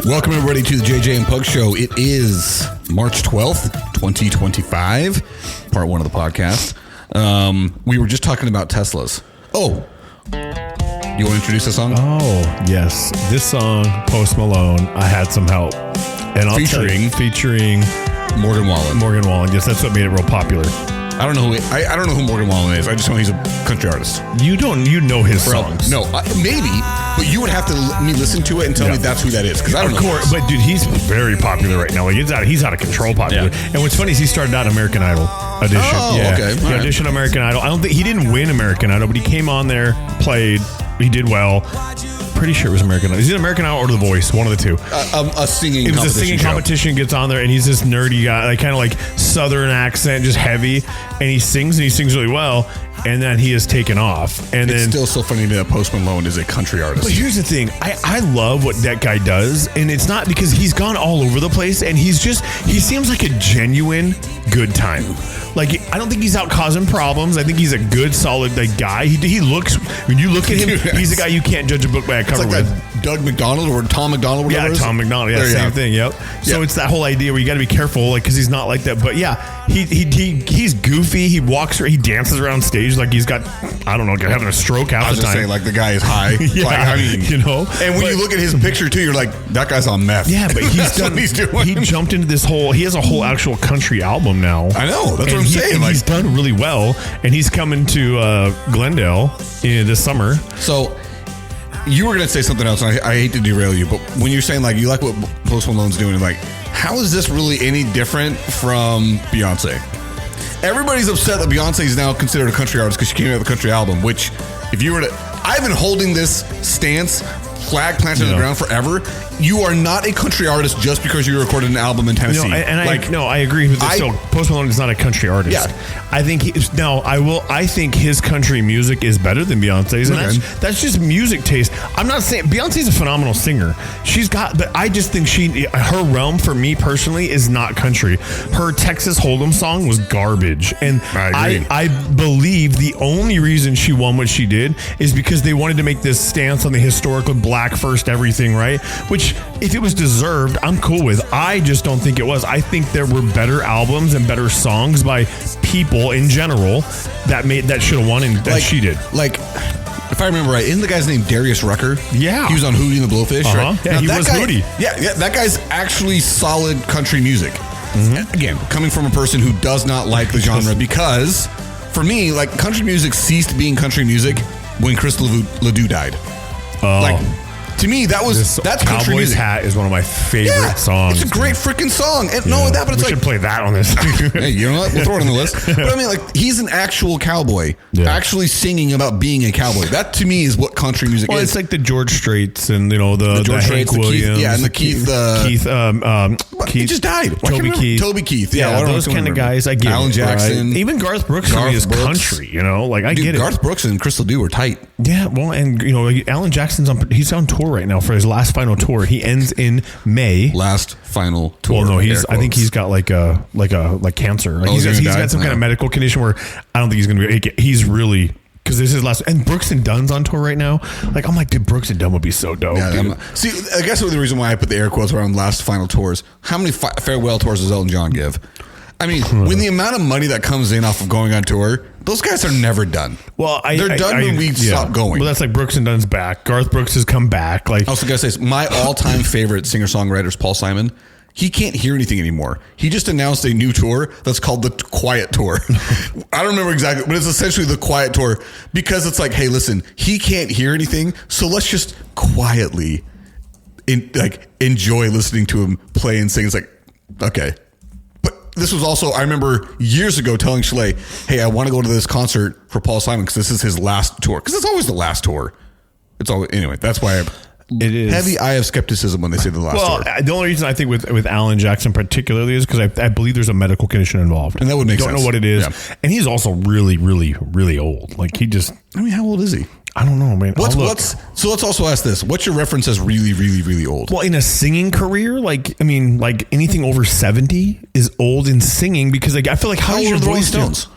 Welcome, everybody, to the JJ and Pug Show. It is March 12th, 2025, part one of the podcast. We were just talking about Teslas. Oh, you want to introduce the song? Oh, yes. This song, Post Malone, I Had Some Help. And I'll featuring Morgan Wallen. Morgan Wallen. Yes, that's what made it real popular. I don't know who Morgan Wallen is. I just know he's a country artist. You know his songs. No, maybe, but you would have to let me listen to it and tell me that's who that is, because I don't know. Of course, but dude, he's very popular right now. Like he's out of control popular. Yeah. And what's funny is he started out American Idol audition. Oh, yeah. Okay. He auditioned American Idol. I don't think he didn't win American Idol, but he came on there, played, he did well. Pretty sure it was American Idol. Is it American Idol or The Voice? One of the two. A singing. It was a singing competition. Gets on there and he's this nerdy guy, like kind of like Southern accent, just heavy, and he sings really well. And then he has taken off. And it's still so funny that Post Malone is a country artist. But here's the thing. I love what that guy does. And it's not because he's gone all over the place. And he seems like a genuine good time. Like, I don't think he's out causing problems. I think he's a good, solid guy. He looks, when you look at him, he's a guy you can't judge a book by a cover with. That Doug McDonald or Tom McDonald. Yeah, Tom McDonald. Yeah, same thing. Yep. So it's that whole idea where you got to be careful, like, because he's not like that. But yeah, he's goofy. He walks, he dances around stage like he's got, I don't know, having a stroke half the time. I was just saying, like, the guy is high. Yeah, like, I mean, you know. And when you look at his picture too, you're like, that guy's on meth. Yeah, but that's what he's doing. He jumped into this whole. He has a whole actual country album now. I know. That's what I'm saying. Like, he's done really well, and he's coming to Glendale this summer. So you were going to say something else, and I hate to derail you, but when you're saying, like, you like what Post Malone's doing, like, how is this really any different from Beyonce? Everybody's upset that Beyonce is now considered a country artist because she came out with a country album, which, if you were to... I've been holding this stance, flag planted in the ground forever. You are not a country artist just because you recorded an album in Tennessee. I agree with this. So Post Malone is not a country artist. Yeah. I think I think his country music is better than Beyonce's, and that's just music taste. I'm not saying Beyonce's a phenomenal singer. But I just think her realm for me personally is not country. Her Texas Hold'em song was garbage, and I believe the only reason she won what she did is because they wanted to make this stance on the historical black first everything, right? Which, if it was deserved, I'm cool with. I just don't think it was. I think there were better albums and better songs by people in general that should have won, and that she did. Like, if I remember right, isn't the guy's name Darius Rucker? Yeah. He was on Hootie and the Blowfish, right? Yeah, he was Hootie. Yeah, that guy's actually solid country music. Mm-hmm. Again, coming from a person who does not like the genre, because for me, like, country music ceased being country music when Chris LeDoux died. Oh. Like, to me, that's country Cowboy's music. Hat is one of my favorite songs. It's a great freaking song. And but it's we should play that on this. Hey, you know what? We'll throw it on the list. But I mean, like, he's an actual cowboy, actually singing about being a cowboy. That to me is what country music is. Well, it's like the George Straits and the George Straits, Hank Williams, and the Keith. He just died. Toby Keith. Yeah, those kind of guys. I get Alan Jackson, right? Even Garth Brooks for me is country. Like, I get it. Garth Brooks and Chris LeDoux were tight. Yeah, well, and Alan Jackson's he's on tour right now for his last final tour. He ends in May. Last final tour. Well, no, I think he's got like cancer. Like, he's got some kind of medical condition where I don't think he's going to be. He's really, because this is his last. And Brooks and Dunn's on tour right now. Like, I'm like, dude, Brooks and Dunn would be so dope. Yeah, see, I guess the reason why I put the air quotes around last final tours. How many farewell tours does Elton John give? I mean, when the amount of money that comes in off of going on tour, those guys are never done. Well, they're done when we stop going. Well, that's like Brooks and Dunn's back. Garth Brooks has come back. Like, I also gotta say, my all-time favorite singer-songwriter is Paul Simon. He can't hear anything anymore. He just announced a new tour that's called the Quiet Tour. I don't remember exactly, but it's essentially the Quiet Tour, because it's like, hey, listen, he can't hear anything, so let's just quietly enjoy listening to him play and sing. It's like, okay. This was also, I remember years ago telling Chalet, hey, I want to go to this concert for Paul Simon because this is his last tour. Because it's always the last tour. It's always, anyway, that's why it is heavy eye of skepticism when they say the last tour. Well, the only reason I think with Alan Jackson particularly is because I believe there's a medical condition involved. And that would make sense. Don't know what it is. Yeah. And he's also really, really, really old. Like, I mean, how old is he? I don't know, man. So let's also ask this. What's your reference as really, really, really old? Well, in a singing career, like anything over 70 is old in singing, because I feel like how old are the Rolling Stones?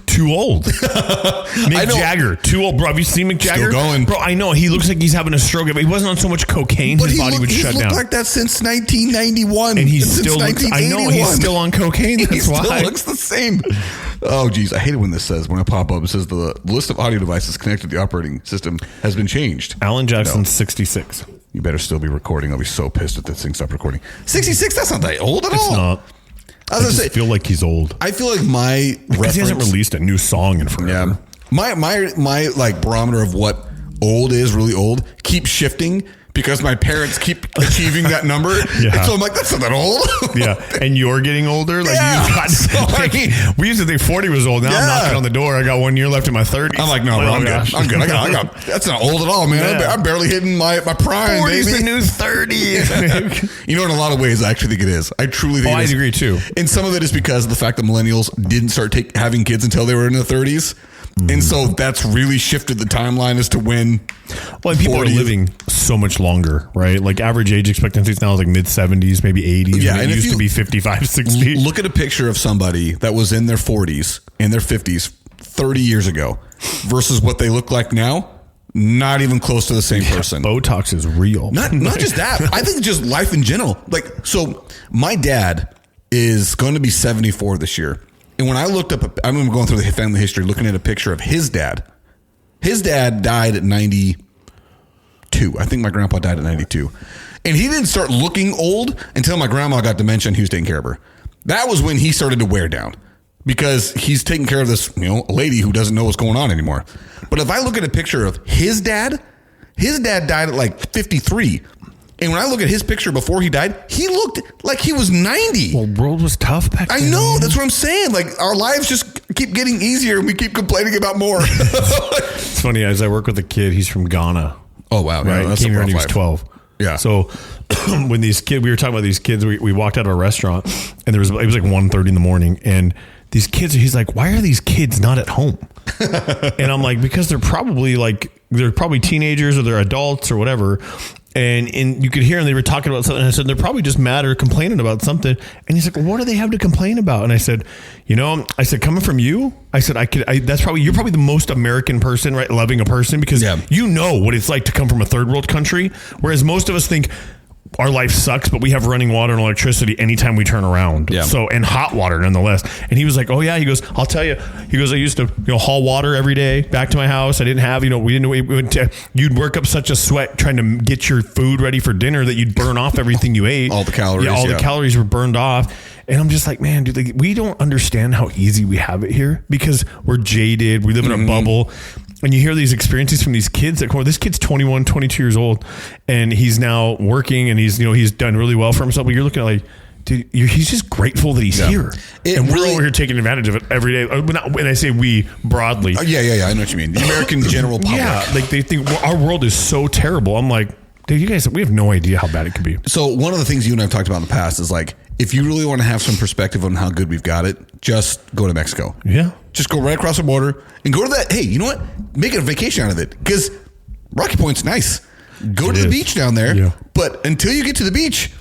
Too too old. Mick Jagger, too old, bro. Have you seen Mick Jagger? Still going. Bro, I know. He looks like he's having a stroke. But he wasn't on so much cocaine. His body would shut down. He's looked like that since 1991. And he still looks, I know, he's still on cocaine. That's he still why. looks the same. Oh, geez. I hate it when this says, when I pop up, it says the list of audio devices connected to the operating system has been changed. Alan Jackson's 66. You better still be recording. I'll be so pissed if this thing stopped recording. 66? That's not that old at all. It's not. I just feel like he's old. I feel like my because he hasn't released a new song in forever. Yeah. My like barometer of what old is really old keeps shifting because my parents keep achieving that number. Yeah. And so I'm like, that's not that old. Yeah. And you're getting older. Like we used to think 40 was old. Now I'm knocking on the door. I got 1 year left in my 30s. I'm like, no, bro, I'm good. I'm good. I got that's not old at all, man. Yeah. I'm barely hitting my prime. 40's the new 30. You know, in a lot of ways, I actually think it is. I truly think it is. I agree too. And some of it is because of the fact that millennials didn't start having kids until they were in their 30s. And so that's really shifted the timeline as to when. Well, and people are living so much longer, right? Like average age expectancy now is like mid 70s, maybe 80s. Yeah, and it used to be 55, 60. Look at a picture of somebody that was in their 40s, in their 50s, 30 years ago versus what they look like now. Not even close to the same person. Botox is real. Not just that. I think just life in general. Like, so my dad is going to be 74 this year. And when I looked up, I remember going through the family history, looking at a picture of his dad. His dad died at 92. I think my grandpa died at 92. And he didn't start looking old until my grandma got dementia and he was taking care of her. That was when he started to wear down because he's taking care of this, lady who doesn't know what's going on anymore. But if I look at a picture of his dad died at like 53. And when I look at his picture before he died, he looked like he was 90. Well, world was tough back then. I know. That's what I'm saying. Like, our lives just keep getting easier and we keep complaining about more. It's funny. As I work with a kid, he's from Ghana. Oh, wow. Right? He came here when he was 12. Yeah. So when these kids, we were talking about these kids, we walked out of a restaurant and it was like 1:30 in the morning. And these kids, he's like, why are these kids not at home? And I'm like, because they're probably teenagers or they're adults or whatever. And you could hear them, they were talking about something. And I said, they're probably just mad or complaining about something. And he's like, well, what do they have to complain about? And I said, coming from you, I said, you're probably the most American person, right? Loving a person because you know what it's like to come from a third world country. Whereas most of us think our life sucks, but we have running water and electricity anytime we turn around. Yeah. So, and hot water nonetheless. And he was like, oh yeah, he goes, I'll tell you, he goes, I used to, haul water every day back to my house. I didn't have, you'd work up such a sweat trying to get your food ready for dinner that you'd burn off everything you ate. All the calories. Yeah, the calories were burned off. And I'm just like, man, dude, we don't understand how easy we have it here because we're jaded. We live in a bubble. And you hear these experiences from these kids that this kid's 21, 22 years old and he's now working and he's done really well for himself. But you're looking at like, dude, he's just grateful that he's here. And we're over here taking advantage of it every day. When I say we broadly. Yeah. I know what you mean. The American general public. Yeah. Like they think our world is so terrible. I'm like, dude, you guys, we have no idea how bad it could be. So one of the things you and I have talked about in the past is like, if you really want to have some perspective on how good we've got it, just go to Mexico. Yeah. Just go right across the border and go to that. Hey, you know what? Make it a vacation out of it because Rocky Point's nice. Go to the beach down there. Yeah. But until you get to the beach,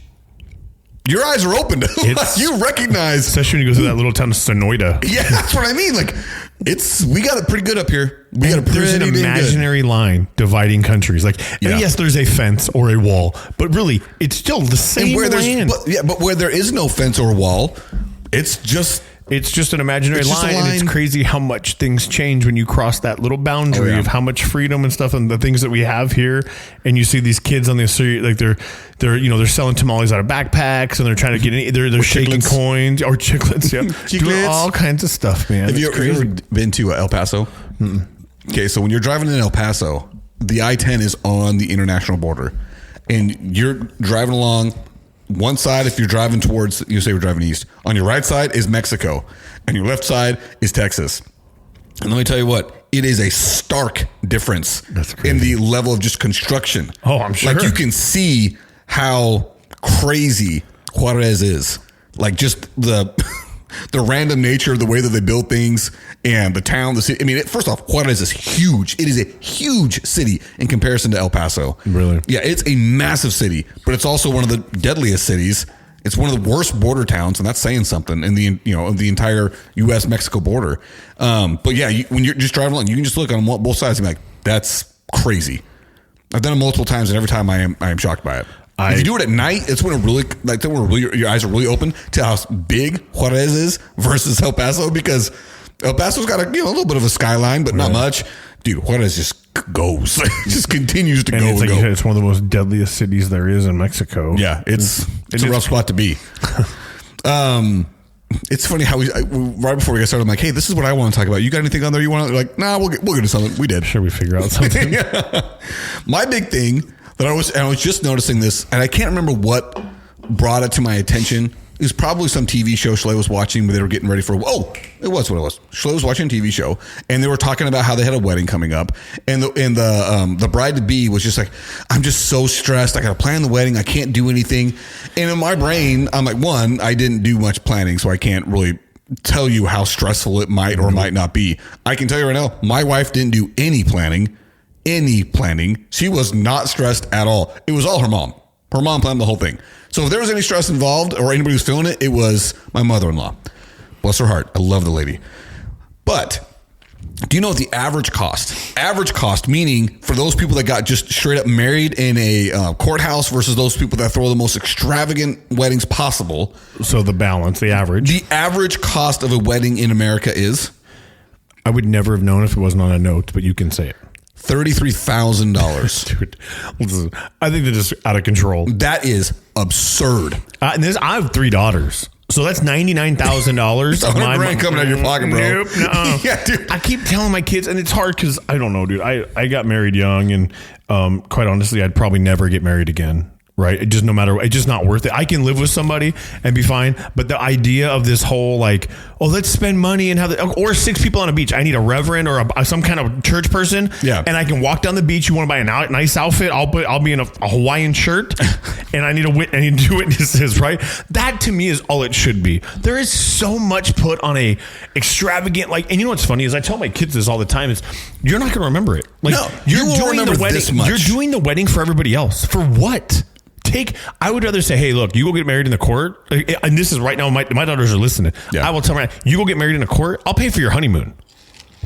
your eyes are open. You recognize. Especially when you go through that little town of Sonoita. Yeah, that's what I mean. Like, we got it pretty good up here. There's an imaginary line dividing countries. Like, yes, there's a fence or a wall, but really, it's still the same land. But where there is no fence or wall, it's just an imaginary line, and it's crazy how much things change when you cross that little boundary of how much freedom and stuff and the things that we have here. And you see these kids on the street, like they're selling tamales out of backpacks and they're trying to get they're shaking coins or chiclets, doing all kinds of stuff, man. Have you ever been to El Paso? Mm-mm. Okay, so when you're driving in El Paso, the I-10 is on the international border, and you're driving along. One side, if you're driving towards, you say we're driving east. On your right side is Mexico, and your left side is Texas. And let me tell you what, it is a stark difference in the level of just construction. Oh, I'm sure. Like you can see how crazy Juarez is. Like just the random nature of the way that they build things and the town, the city. I mean, first off, Juarez is huge. It is a huge city in comparison to El Paso. Really? Yeah, it's a massive city, but it's also one of the deadliest cities It's one of the worst border towns, and that's saying something in the entire U.S. Mexico border. But yeah, when you're just driving along, you can just look on both sides and be like, that's crazy. I've done it multiple times, and every time I am shocked by it. If you do it at night, it's when it really your eyes are really open to how big Juarez is versus El Paso, because El Paso's got a little bit of a skyline, but not much. Dude, Juarez just goes, just continues to go. It's, it's one of the most deadliest cities there is in Mexico. Yeah, it's a rough spot to be. It's funny how right before we got started, I'm like, hey, this is what I want to talk about. You got anything on there you want to, like, nah, we'll get to something. We did. Sure, we figure out something. My big thing that I was just noticing this, and I can't remember what brought it to my attention. It was probably some TV show Schley was watching where they were getting ready for, it was what it was. Schley was watching a TV show, and they were talking about how they had a wedding coming up, and the bride-to-be was just like, I'm just so stressed. I got to plan the wedding. I can't do anything. And in my brain, I'm like, one, I didn't do much planning, so I can't really tell you how stressful it might or might not be. I can tell you right now, my wife didn't do any planning. She was not stressed at all. It was all her mom. Her mom planned the whole thing. So if there was any stress involved or anybody was feeling it, it was my mother-in-law. Bless her heart. I love the lady. But do you know what the average cost? Average cost, meaning for those people that got just straight up married in a courthouse versus those people that throw the most extravagant weddings possible. So the balance, the average. The average cost of a wedding in America is? I would never have known if it wasn't on a note, but you can say it. $33,000. Dude, listen, I think they're just out of control. That is absurd. And I have 3 daughters, so that's $99,000. $100,000 coming out of your pocket, bro. Nope, yeah, dude. I keep telling my kids, and it's hard because I don't know, dude. I got married young, and quite honestly, I'd probably never get married again. Right? It just no matter, it's just not worth it. I can live with somebody and be fine, but the idea of this whole like, let's spend money and have or 6 people on a beach. I need a reverend or some kind of church person. Yeah. And I can walk down the beach. You want to buy a nice outfit? I'll be in a Hawaiian shirt, and I need to do witnesses. Right? That to me is all it should be. There is so much put on a extravagant and you know what's funny is I tell my kids this all the time is you're not going to remember it. Like no, you're doing the wedding. You're doing the wedding for everybody else. For what? I would rather say, hey, look, you go get married in the court. And this is right now, my daughters are listening. Yeah. I will tell them, you go get married in a court. I'll pay for your honeymoon.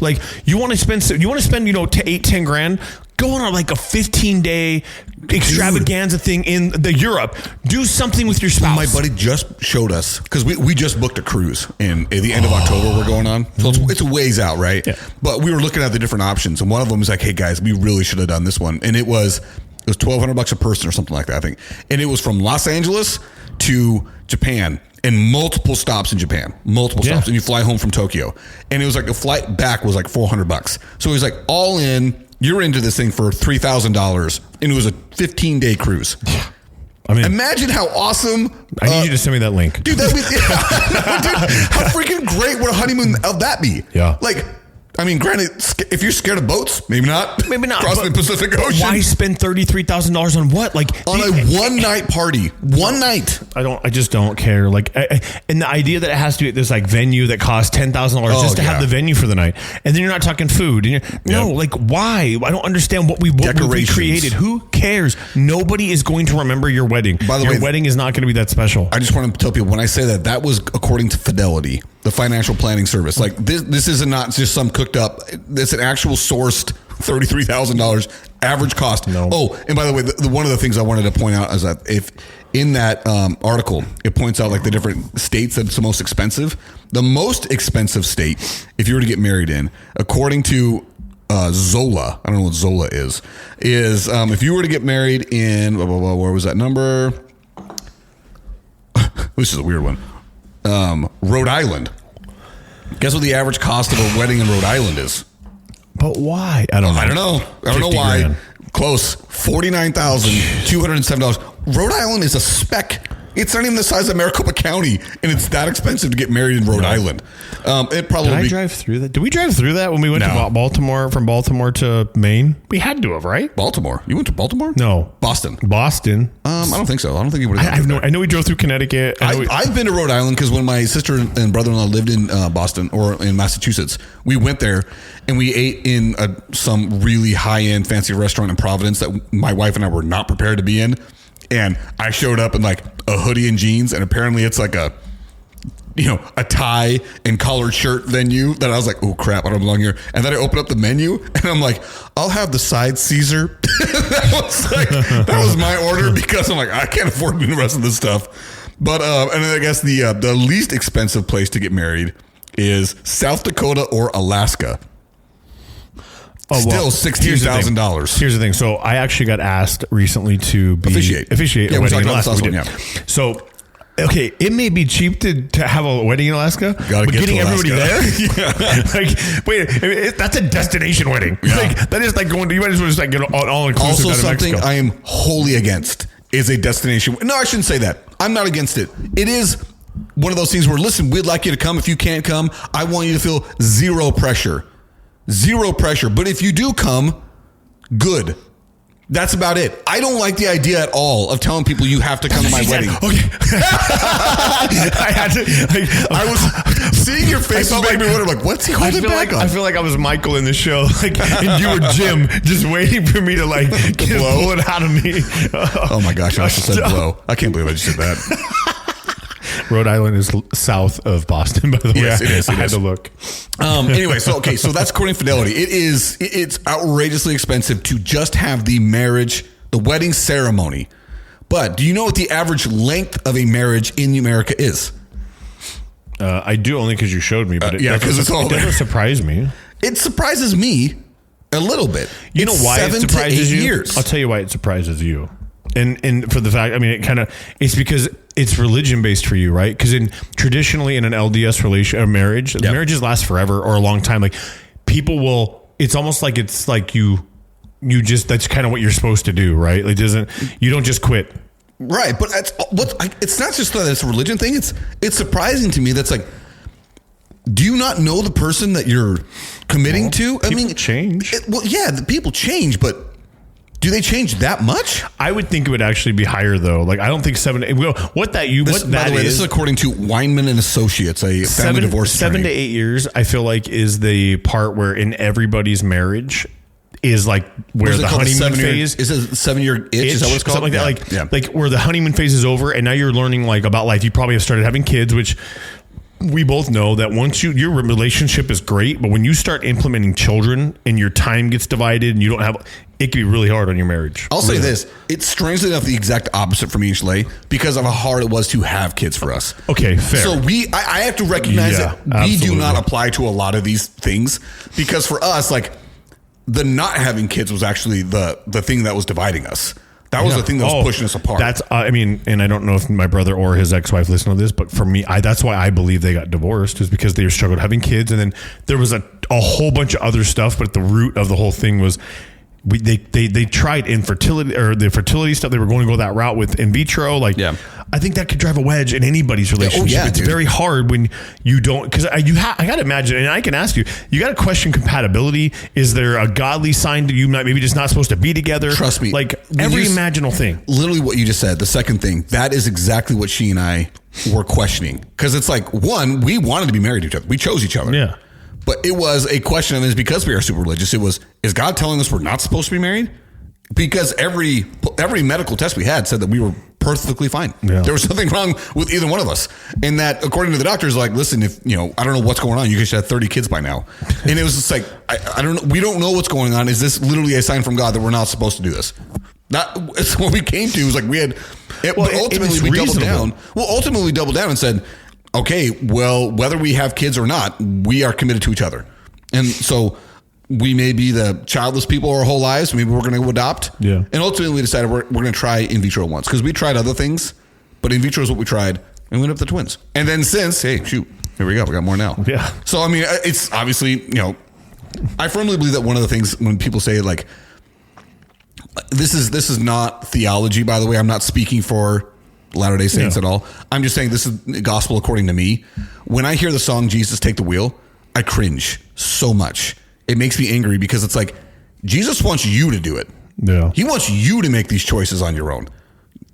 Like you want to spend, $8-10 grand, go on a 15-day extravaganza thing in the Europe. Do something with your spouse. My buddy just showed us, because we just booked a cruise at the end of October we're going on. So it's a ways out, right? Yeah. But we were looking at the different options, and one of them was like, hey guys, we really should have done this one. And it was $1,200 a person or something like that, I think. And it was from Los Angeles to Japan and multiple stops in Japan, stops. And you fly home from Tokyo. And it was like the flight back was like $400. So it was like all in, you're into this thing for $3,000. And it was a 15-day cruise. Yeah. I mean, imagine how awesome. I need you to send me that link. Dude, that'd be, dude, how freaking great would a honeymoon of that be? Yeah. I mean, granted, if you're scared of boats, maybe not. Maybe not. Crossing the Pacific Ocean. Why spend $33,000 on what? On a one-night party. One night. I just don't care. And the idea that it has to be this venue that costs $10,000 just to have the venue for the night, and then you're not talking food. And why? I don't understand what we created. Who cares? Nobody is going to remember your wedding. By the way, your wedding is not going to be that special. I just want to tell people when I say that was according to Fidelity, the financial planning service. This is not just some cooked up. It's an actual sourced $33,000 average cost. No. Oh, and by the way, one of the things I wanted to point out is that if in that article, it points out the different states that's the most expensive. The most expensive state, if you were to get married in, according to Zola, I don't know what Zola is if you were to get married in, where was that number? This is a weird one. Rhode Island. Guess what the average cost of a wedding in Rhode Island is? But why? I don't know. I don't know why. Grand. Close. $49,207. Rhode Island is a speck. It's not even the size of Maricopa County, and it's that expensive to get married in Rhode Island. It probably. Did I drive through that? Did we drive through that when we went to Baltimore, from Baltimore to Maine? We had to have, right? Baltimore. You went to Baltimore? No, Boston. I don't think so. I don't think you would have. I know we drove through Connecticut. I've been to Rhode Island because when my sister and brother-in-law lived in Boston or in Massachusetts, we went there and we ate in some really high-end fancy restaurant in Providence that my wife and I were not prepared to be in. And I showed up in like a hoodie and jeans, and apparently it's like a tie and collared shirt venue that I was like, oh crap, I don't belong here. And then I opened up the menu and I'm like, I'll have the side Caesar. that was my order because I'm like, I can't afford the rest of this stuff. But and then I guess the least expensive place to get married is South Dakota or Alaska. Still $16,000. Here's the thing. So I actually got asked recently to officiate a wedding in Alaska. So, okay, it may be cheap to have a wedding in Alaska, but getting everybody there, that's a destination wedding. Yeah. Like that is like going to, you might as well just like get all inclusive. Also, something Mexico. I am wholly against is a destination. No, I shouldn't say that. I'm not against it. It is one of those things where, listen, we'd like you to come. If you can't come, I want you to feel zero pressure. Zero pressure. But if you do come, good. That's about it. I don't like the idea at all of telling people you have to come to my wedding. Okay. I was seeing your face. I made me wonder, like, what's he holding back on? I feel like I was Michael in the show, like, and you were Jim, just waiting for me to like blow it out of me. Oh my gosh, I just said blow. I can't believe I just did that. Rhode Island is south of Boston, by the way. Yes, it is. I had to look. Anyway, so that's courting fidelity. It's outrageously expensive to just have the marriage, the wedding ceremony. But do you know what the average length of a marriage in America is? I do, only because you showed me. But it doesn't surprise me. It surprises me a little bit. You know why it surprises you? Years. I'll tell you why it surprises you. And for the fact, I mean, it's because it's religion based for you, right? Because traditionally in an LDS marriage, marriages last forever or a long time. Like people will, it's almost like it's like you just, that's kind of what you're supposed to do, right? Like you don't just quit. Right. But it's not just that it's a religion thing. It's surprising to me. That's like, do you not know the person that you're committing to? I mean, change. The people change, but do they change that much? I would think it would actually be higher though. Like I don't think 7. By the way, this is according to Weinman and Associates, a family divorce attorney. 7 to 8 years, I feel like, is the part where in everybody's marriage is like where the honeymoon phase is. A 7-year itch? Is that what it's called? Something like that. Like where the honeymoon phase is over, and now you're learning like about life. You probably have started having kids, which we both know that once your relationship is great, but when you start implementing children and your time gets divided and you don't have, it can be really hard on your marriage. I'll say this. It's strangely enough the exact opposite for me and Shalay because of how hard it was to have kids for us. Okay, fair. So I have to recognize that we do not apply to a lot of these things because for us, like the not having kids was actually the thing that was dividing us. That was the thing that was pushing us apart. That's, I mean, and I don't know if my brother or his ex-wife listen to this, but for me, that's why I believe they got divorced, is because they struggled having kids. And then there was a whole bunch of other stuff, but the root of the whole thing was they tried infertility or the fertility stuff. They were going to go that route with in vitro. Like, I think that could drive a wedge in anybody's relationship. It's very hard when you don't, because I got to imagine, and I can ask you got to question compatibility. Is there a godly sign that you might maybe just not supposed to be together? Trust me. Like every imaginable thing. Literally what you just said, the second thing, that is exactly what she and I were questioning. Because it's like, one, we wanted to be married to each other. We chose each other. Yeah. But it was a question, and it's because we are super religious. It was, is God telling us we're not supposed to be married? Because every medical test we had said that we were perfectly fine. Yeah. There was nothing wrong with either one of us. And that, according to the doctors, like, listen, if, I don't know what's going on. You guys should have 30 kids by now. And it was just like, I don't know. We don't know what's going on. Is this literally a sign from God that we're not supposed to do this? It's what we came to. It was like we had, ultimately we doubled down. Well, ultimately we doubled down and said, okay, well, whether we have kids or not, we are committed to each other. And so we may be the childless people our whole lives. Maybe we're going to adopt. Yeah. And ultimately we decided we're going to try in vitro once because we tried other things, but in vitro is what we tried and we went up the twins. And then since, hey, shoot, here we go. We got more now. Yeah. So, I mean, it's obviously, I firmly believe that one of the things when people say like, this is not theology, by the way, I'm not speaking for Latter-day Saints at all. I'm just saying this is gospel according to me. When I hear the song Jesus Take the Wheel, I cringe so much. It makes me angry because it's like Jesus wants you to do it. Yeah. He wants you to make these choices on your own.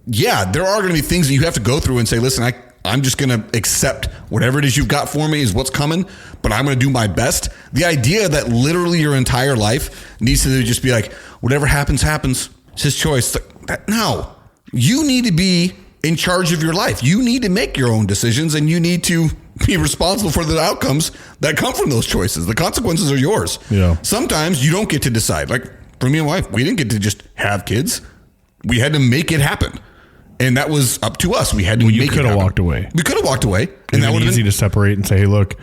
Yeah, there are going to be things that you have to go through and say, listen, I'm just going to accept whatever it is you've got for me is what's coming, but I'm going to do my best. The idea that literally your entire life needs to just be like, whatever happens, happens. It's his choice. No. you need to be in charge of your life. You need to make your own decisions, and you need to be responsible for the outcomes that come from those choices. The consequences are yours. Yeah. Sometimes you don't get to decide. Like for me and my wife, we didn't get to just have kids. We had to make it happen. And that was up to us. We had to make it happen. You could have walked away. We could have walked away. And that would have been easy to separate and say, hey, look,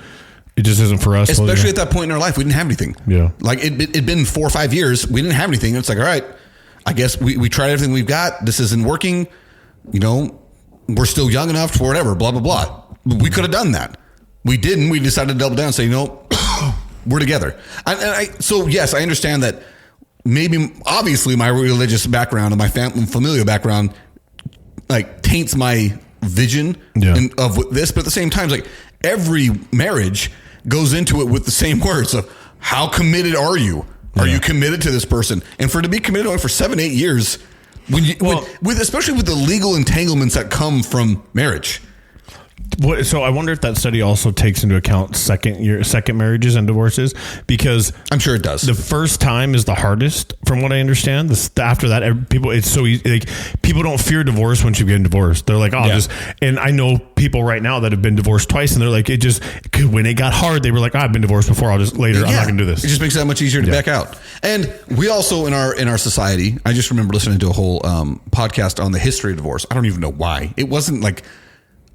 it just isn't for us. Especially at that point in our life, we didn't have anything. Yeah. Like it'd been 4 or 5 years. We didn't have anything. It's like, all right, I guess we tried everything we've got. This isn't working. You know, we're still young enough for whatever, blah, blah, blah. We could have done that. We didn't. We decided to double down and say, we're together. So, yes, I understand that maybe, obviously, my religious background and my familial background, like, taints my vision of this. But at the same time, it's like, every marriage goes into it with the same words of, how committed are you? Are you committed to this person? And to be committed only for 7-8 years, especially with the legal entanglements that come from marriage. So I wonder if that study also takes into account second marriages and divorces, because I'm sure it does. The first time is the hardest, from what I understand. After that, it's so easy. Like, people don't fear divorce once you get divorced. They're like, and I know people right now that have been divorced twice, and they're like, when it got hard, they were like, I've been divorced before. I'm not going to do this. It just makes it that much easier to back out. And we also in our society, I just remember listening to a whole podcast on the history of divorce. I don't even know why. It wasn't like.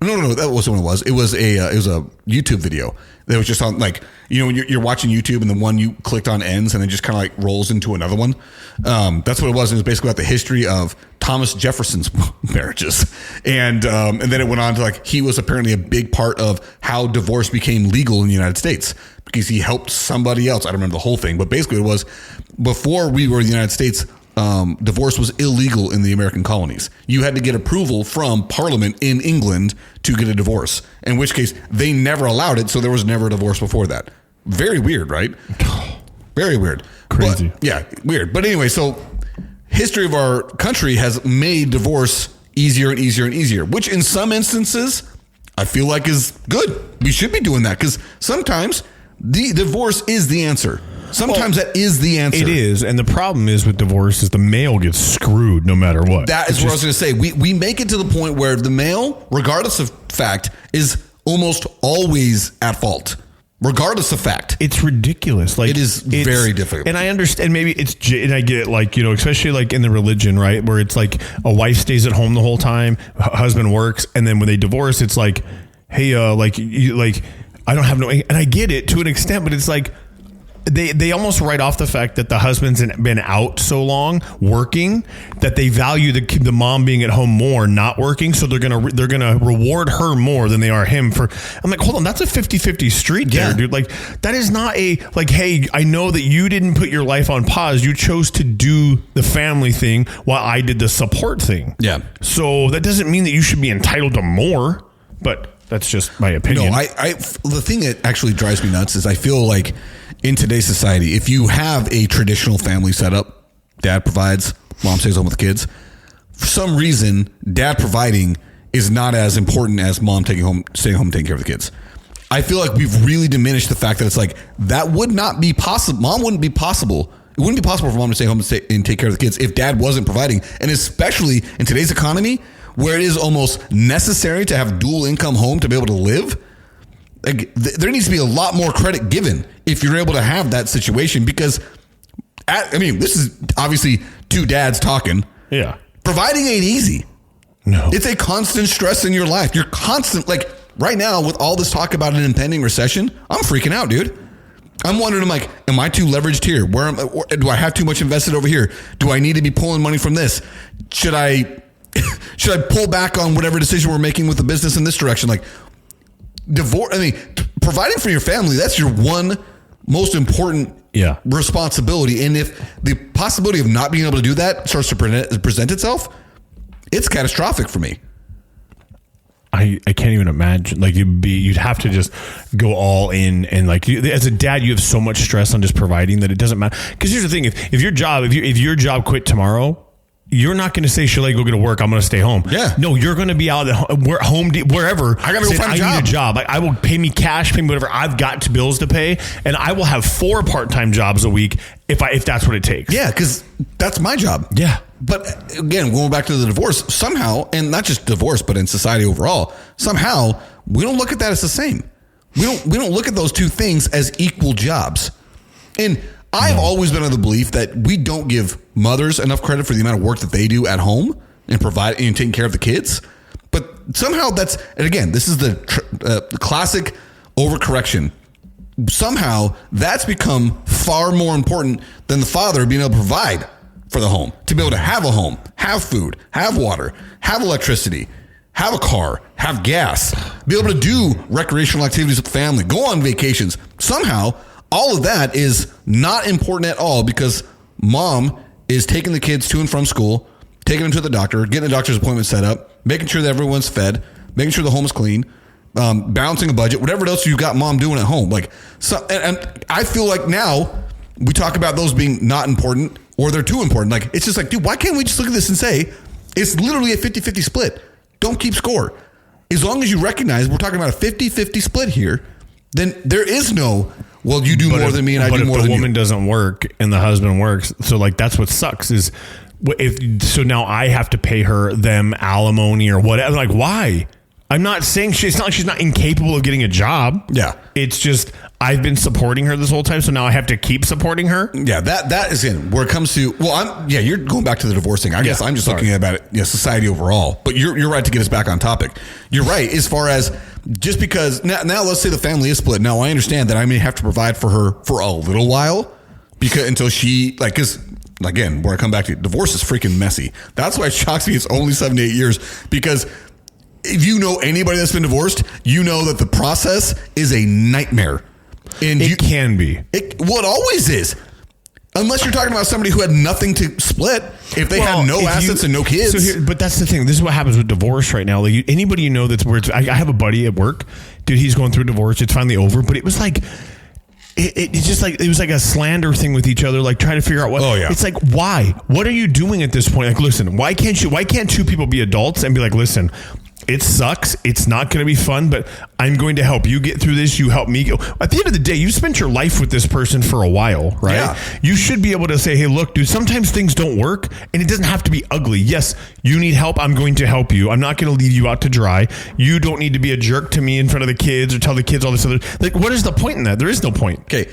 No, that wasn't what it was. It was a YouTube video that was just on, like, when you're watching YouTube and the one you clicked on ends and it just kind of like rolls into another one. That's what it was. It was basically about the history of Thomas Jefferson's marriages. And then it went on to, like, he was apparently a big part of how divorce became legal in the United States because he helped somebody else. I don't remember the whole thing, but basically it was before we were in the United States, divorce was illegal in the American colonies. You had to get approval from Parliament in England to get a divorce, in which case they never allowed it. So there was never a divorce before that. Very weird, right? Very weird. Crazy. Weird. But anyway, so history of our country has made divorce easier and easier and easier, which in some instances I feel like is good. We should be doing that because sometimes the divorce is the answer. Sometimes that is the answer. It is. And the problem is with divorce is the male gets screwed no matter what. That is what I was going to say. We make it to the point where the male, regardless of fact, is almost always at fault. Regardless of fact. It's ridiculous. Like, it's very difficult. And I understand maybe and I get it, like, especially like in the religion, right? Where it's like a wife stays at home the whole time, husband works. And then when they divorce, it's like, hey, I don't have no, and I get it to an extent, but it's like, They almost write off the fact that the husband's been out so long working that they value the mom being at home more, not working. So they're gonna reward her more than they are him for. I'm like, hold on, that's a 50-50 street there, dude. Like, that is not hey, I know that you didn't put your life on pause. You chose to do the family thing while I did the support thing. Yeah. So that doesn't mean that you should be entitled to more, but that's just my opinion. No, the thing that actually drives me nuts is I feel like, in today's society, if you have a traditional family setup, dad provides, mom stays home with the kids. For some reason, dad providing is not as important as mom staying home, taking care of the kids. I feel like we've really diminished the fact that it's like, that would not be possible. It wouldn't be possible for mom to stay home and take care of the kids if dad wasn't providing. And especially in today's economy, where it is almost necessary to have dual income home to be able to live. Like, there needs to be a lot more credit given if you're able to have that situation, because this is obviously two dads talking. Yeah. Providing ain't easy. No. It's a constant stress in your life. You're constant, like right now with all this talk about an impending recession, I'm freaking out, dude. I'm wondering, am I too leveraged here? Do I have too much invested over here? Do I need to be pulling money from this? Should I pull back on whatever decision we're making with the business in this direction? Like, providing for your family, that's your one most important responsibility. And if the possibility of not being able to do that starts to present itself, it's catastrophic for me. I can't even imagine. Like, you'd have to just go all in, and like, as a dad, you have so much stress on just providing that it doesn't matter. Because here's the thing: if your job quit tomorrow, you're not going to say, Shirley, go get to work. I'm going to stay home. Yeah. No, you're going to be out at home, wherever. I got to go find a job. I need a job. I will pay me cash, pay me whatever. I've got bills to pay, and I will have 4 part-time jobs a week if that's what it takes. Yeah, because that's my job. Yeah. But again, going back to the divorce, somehow, and not just divorce, but in society overall, somehow we don't look at that as the same. We don't look at those two things as equal jobs. And I've always been of the belief that we don't give mothers enough credit for the amount of work that they do at home and provide and taking care of the kids. But somehow and again, this is the classic overcorrection. Somehow that's become far more important than the father being able to provide for the home, to be able to have a home, have food, have water, have electricity, have a car, have gas, be able to do recreational activities with the family, go on vacations. Somehow all of that is not important at all because mom is taking the kids to and from school, taking them to the doctor, getting the doctor's appointment set up, making sure that everyone's fed, making sure the home is clean, balancing a budget, whatever else you got mom doing at home. Like, so, and I feel like now we talk about those being not important or they're too important. Like, it's just like, dude, why can't we just look at this and say it's literally a 50-50 split? Don't keep score. As long as you recognize we're talking about a 50-50 split here, then there is no, well, you do more than me and I do more than you. But if the woman doesn't work and the husband works, so like that's what sucks is so now I have to pay them alimony or whatever. Like, why? I'm not saying it's not like she's not incapable of getting a job. Yeah. It's just I've been supporting her this whole time, so now I have to keep supporting her. Yeah, that is in where it comes to. Well, you're going back to the divorce thing. I guess I'm just looking about it, society overall. But you're right to get us back on topic. You're right as far as just because now let's say the family is split. Now I understand that I may have to provide for her for a little while because until she because. Again, where I come back to, divorce is freaking messy. That's why it shocks me it's only 7 to 8 years, because if you know anybody that's been divorced, you know that the process is a nightmare. And it can be. It always is. Unless you're talking about somebody who had nothing to split, if they had no assets and no kids. But that's the thing. This is what happens with divorce right now. Like anybody you know that's where I have a buddy at work, dude, he's going through a divorce. It's finally over, but it was like... It's just like it was like a slander thing with each other, like trying to figure out what. Oh, yeah. It's like, why? What are you doing at this point? Like, listen, why can't two people be adults and be like, listen, it sucks. It's not going to be fun, but I'm going to help you get through this. You help me go. At the end of the day, you spent your life with this person for a while, right? Yeah. You should be able to say, hey, look, dude, sometimes things don't work and it doesn't have to be ugly. Yes, you need help. I'm going to help you. I'm not going to leave you out to dry. You don't need to be a jerk to me in front of the kids or tell the kids all this other. Like, what is the point in that? There is no point. Okay.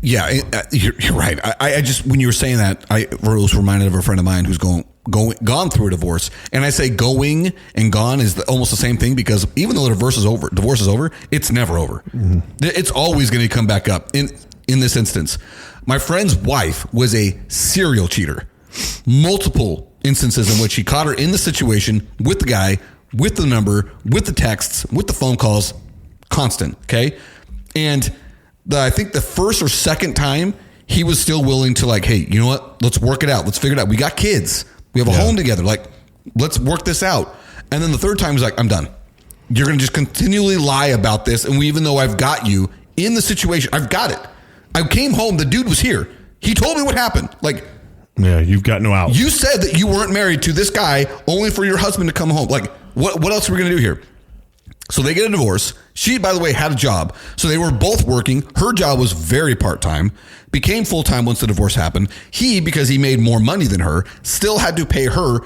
Yeah, you're right. I just, when you were saying that, I was reminded of a friend of mine who's gone through a divorce. And I say going and gone is almost the same thing, because even though the divorce is over, it's never over. Mm-hmm. It's always going to come back up. In this instance, my friend's wife was a serial cheater. Multiple instances in which she caught her in the situation with the guy, with the number, with the texts, with the phone calls, constant. Okay. And I think the first or second time he was still willing to, like, hey, you know what? Let's work it out. Let's figure it out. We got kids. We have a home together. Like, let's work this out. And then the third time he's like, I'm done. You're going to just continually lie about this. And even though I've got you in the situation, I've got it. I came home. The dude was here. He told me what happened. Like, yeah, you've got no out. You said that you weren't married to this guy only for your husband to come home. Like, what else are we going to do here? So they get a divorce. She, by the way, had a job. So they were both working. Her job was very part-time, became full-time once the divorce happened. He, because he made more money than her, still had to pay her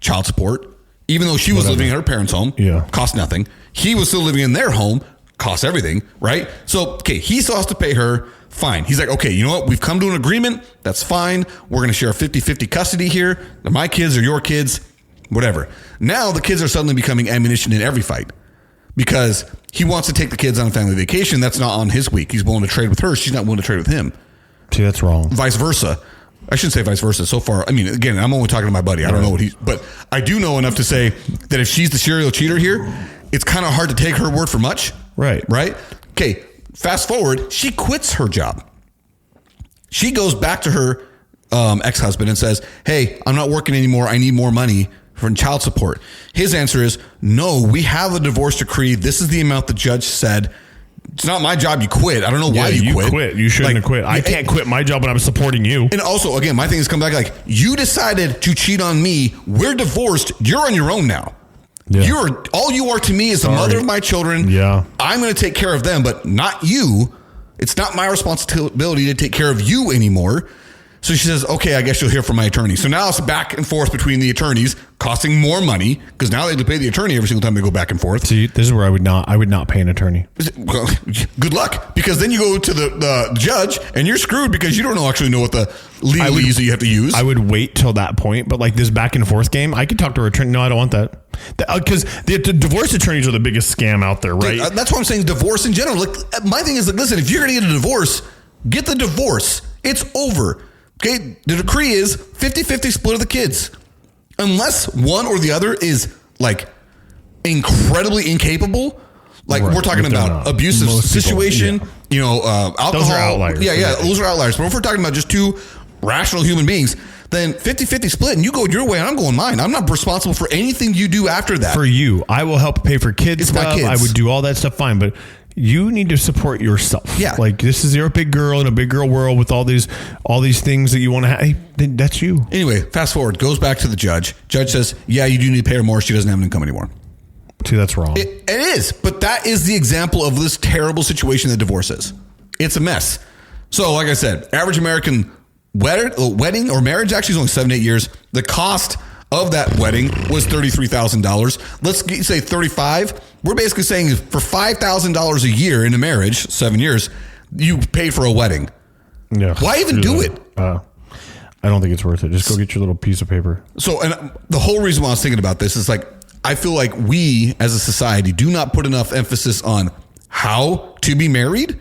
child support, even though she was living in her parents' home. Yeah. Cost nothing. He was still living in their home. Cost everything, right? So, okay, he still has to pay her. Fine. He's like, okay, you know what? We've come to an agreement. That's fine. We're going to share 50-50 custody here. They're my kids or your kids, whatever. Now the kids are suddenly becoming ammunition in every fight, because he wants to take the kids on a family vacation. That's not on his week. He's willing to trade with her. She's not willing to trade with him. See, that's wrong. Vice versa. I shouldn't say vice versa. So far, I mean, again, I'm only talking to my buddy. I don't know what but I do know enough to say that if she's the serial cheater here, it's kind of hard to take her word for much. Right. Right? Okay, fast forward. She quits her job. She goes back to her ex-husband and says, hey, I'm not working anymore. I need more money for child support. His answer is, no, we have a divorce decree. This is the amount the judge said. it's not my job. You quit. I don't know why you quit. You shouldn't have quit. I can't quit my job when I'm supporting you. And also, again, my thing is come back like, you decided to cheat on me. We're divorced. You're on your own now. Yeah. All you are to me is the mother of my children. Yeah. I'm going to take care of them, but not you. It's not my responsibility to take care of you anymore. So she says, okay, I guess you'll hear from my attorney. So now it's back and forth between the attorneys, costing more money because now they have to pay the attorney every single time they go back and forth. See, this is where I would not pay an attorney. Well, good luck, because then you go to the judge and you're screwed because you don't actually know what the legalese that you have to use. I would wait till that point, but like this back and forth game, I could talk to her attorney. No, I don't want that. Because the divorce attorneys are the biggest scam out there, right? Dude, that's what I'm saying. Divorce in general. Like, my thing is, like, listen, if you're going to get a divorce, get the divorce. It's over. Okay, the decree is 50-50 split of the kids. Unless one or the other is like incredibly incapable, like we're talking about abusive situation, alcohol. Those are outliers. Yeah, those are outliers. But if we're talking about just two rational human beings, then 50-50 split and you go your way and I'm going mine. I'm not responsible for anything you do after that. For you, I will help pay for kids stuff. My kids. I would do all that stuff fine, but you need to support yourself. Yeah. Like, this is, you're a big girl in a big girl world with all these things that you want to have. Hey, that's you. Anyway, fast forward, goes back to the judge. Judge says, yeah, you do need to pay her more. She doesn't have an income anymore. See, that's wrong. It is, but that is the example of this terrible situation that divorce is. It's a mess. So, like I said, average American wedding or marriage actually is only 7-8 years. The cost of that wedding was $33,000. Let's say 35. We're basically saying for $5,000 a year in a marriage, 7 years, you pay for a wedding. Yeah. Why even do it? I don't think it's worth it. Just go get your little piece of paper. So, and the whole reason why I was thinking about this is like, I feel like we as a society do not put enough emphasis on how to be married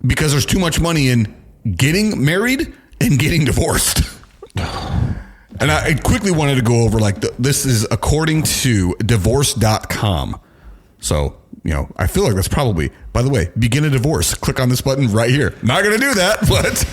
because there's too much money in getting married and getting divorced. And I quickly wanted to go over this is according to divorce.com. So, I feel like that's probably, by the way, begin a divorce. Click on this button right here. Not going to do that, but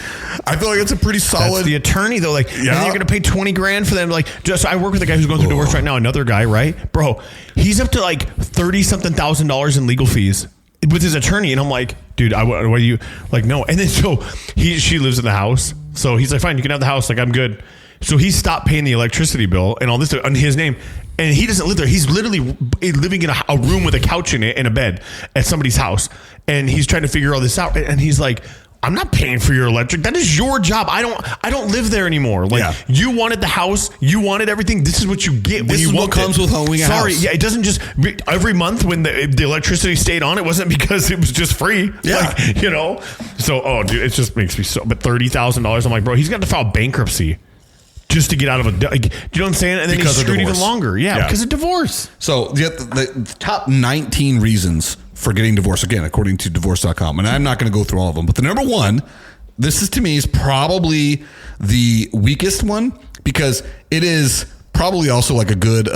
I feel like it's a pretty solid. That's the attorney though. Like, and then you're going to pay $20,000 for them. Like, I work with a guy who's going through divorce right now. Another guy, right? Bro, he's up to like $30-something thousand in legal fees with his attorney. And I'm like, dude, what are you like? No. And then she lives in the house. So he's like, fine, you can have the house. Like, I'm good. So he stopped paying the electricity bill and all this on his name. And he doesn't live there. He's literally living in a room with a couch in it and a bed at somebody's house. And he's trying to figure all this out. And he's like, I'm not paying for your electric. That is your job. I don't live there anymore. Like, you wanted the house. You wanted everything. This is what you get when you want it. This is what comes with owning a house. Sorry. Yeah, it doesn't just every month when the electricity stayed on, it wasn't because it was just free. Yeah. Like, So, dude, it just makes me so. But $30,000, I'm like, bro, he's got to file bankruptcy just to get out of do you know what I'm saying? And then he's screwed even longer. Yeah, because of divorce. So the top 19 reasons for getting divorced, again, according to divorce.com. And I'm not going to go through all of them. But the number one, this is to me is probably the weakest one because it is probably also like a good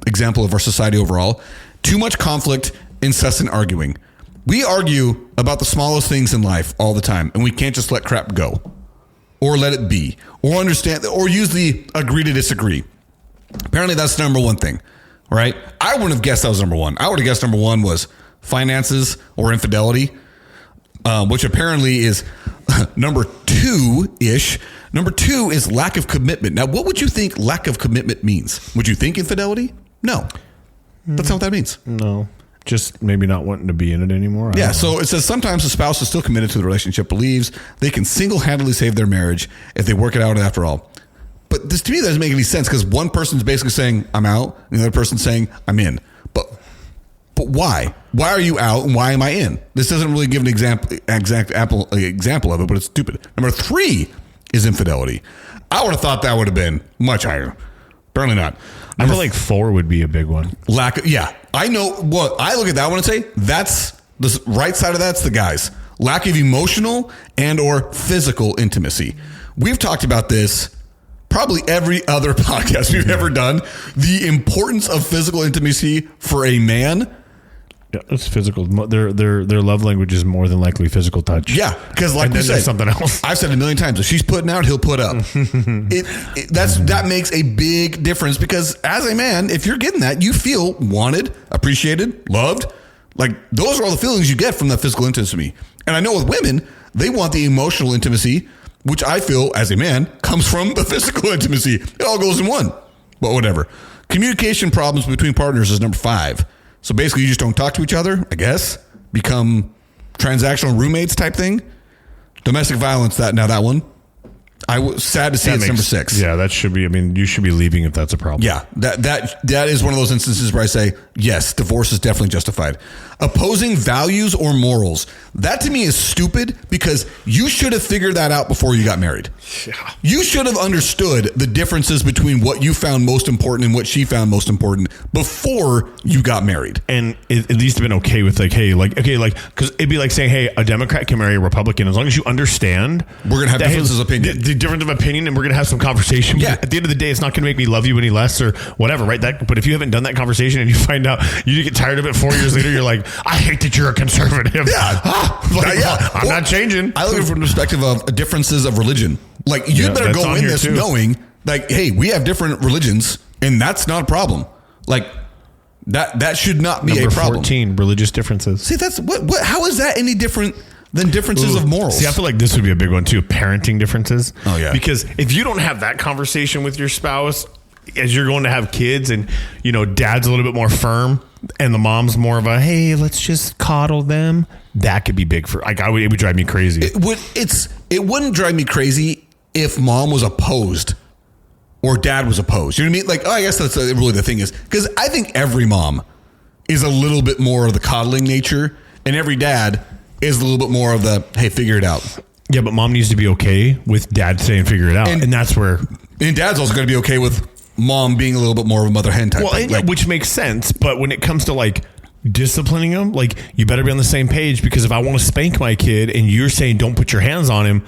example of our society overall. Too much conflict, incessant arguing. We argue about the smallest things in life all the time. And we can't just let crap go. Or let it be, or understand, or use the agree to disagree. Apparently, that's the number one thing, right? I wouldn't have guessed that was number one. I would have guessed number one was finances or infidelity, which apparently is number two-ish. Number two is lack of commitment. Now, what would you think lack of commitment means? Would you think infidelity? No. That's not what that means. No. Just maybe not wanting to be in it anymore. Yeah, so it says sometimes the spouse is still committed to the relationship, believes they can single-handedly save their marriage if they work it out after all. But this to me doesn't make any sense because one person's basically saying, I'm out, and the other person's saying, I'm in. But why? Why are you out and why am I in? This doesn't really give an example of it, but it's stupid. Number three is infidelity. I would have thought that would have been much higher. Apparently not. I feel like 4 would be a big one. I know what I look at that one and say that's the right side of that's the guys. Lack of emotional and or physical intimacy. We've talked about this probably every other podcast we've ever done. The importance of physical intimacy for a man. Yeah, it's physical. Their love language is more than likely physical touch. Yeah, because like we said, something else. I've said it a million times. If she's putting out, he'll put up. That makes a big difference because as a man, if you're getting that, you feel wanted, appreciated, loved. Like, those are all the feelings you get from that physical intimacy. And I know with women, they want the emotional intimacy, which I feel, as a man, comes from the physical intimacy. It all goes in one. But whatever. Communication problems between partners is number 5. So basically, you just don't talk to each other, I guess. Become transactional roommates type thing. Domestic violence, that one. I was sad to see it's number 6. Yeah, that should be. I mean, you should be leaving if that's a problem. Yeah, that is one of those instances where I say, yes, divorce is definitely justified. Opposing values or morals. That to me is stupid because you should have figured that out before you got married. Yeah. You should have understood the differences between what you found most important and what she found most important before you got married. And at least have been okay with because it'd be like saying, hey, a Democrat can marry a Republican. As long as you understand. We're going to have differences of opinion. The difference of opinion, and we're going to have some conversation. Yeah. At the end of the day, it's not going to make me love you any less or whatever, right? But if you haven't done that conversation and you find out, you get tired of it 4 years later, you're like, I hate that you're a conservative. Yeah. I'm not changing. I look at it from the perspective of differences of religion. Like, you better go in this knowing, like, hey, we have different religions, and that's not a problem. Like, that should not be a problem. Number 14, religious differences. See, that's what? How is that any different than differences of morals? See, I feel like this would be a big one too. Parenting differences. Oh yeah. Because if you don't have that conversation with your spouse as you're going to have kids, and dad's a little bit more firm, and the mom's more of a, hey, let's just coddle them. That could be big for. It would drive me crazy. It wouldn't drive me crazy if mom was opposed or dad was opposed. You know what I mean? Like, I guess that's really the thing is, because I think every mom is a little bit more of the coddling nature, and every dad is a little bit more of the, hey, figure it out. Yeah, but mom needs to be okay with dad saying figure it out. And that's where. And dad's also going to be okay with mom being a little bit more of a mother hen type thing. Which makes sense. But when it comes to like disciplining them, like, you better be on the same page, because if I want to spank my kid and you're saying don't put your hands on him,